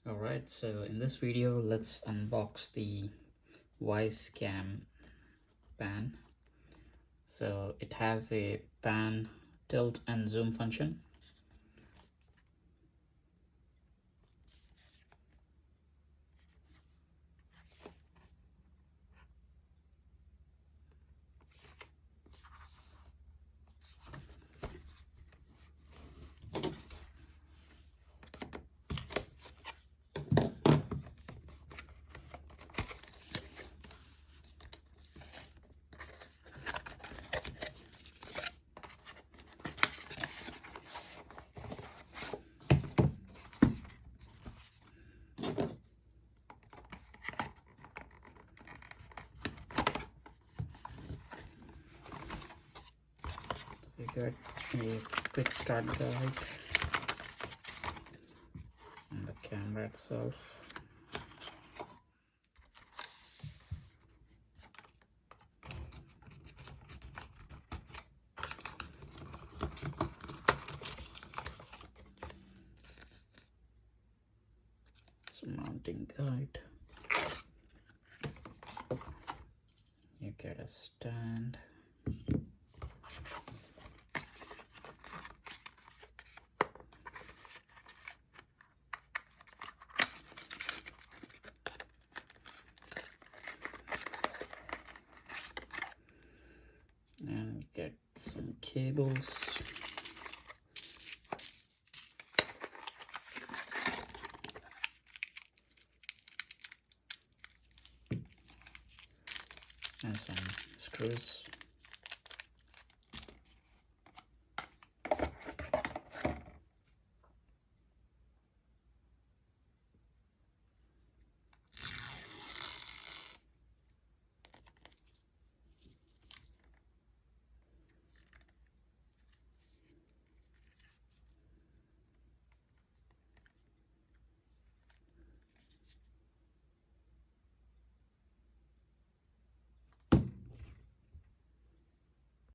Alright, so in this video, let's unbox the Wisecam pan. So it has a pan tilt and zoom function. We got a quick start guide and the camera itself. Some mounting guide. You get a stand. And get some cables. And some screws.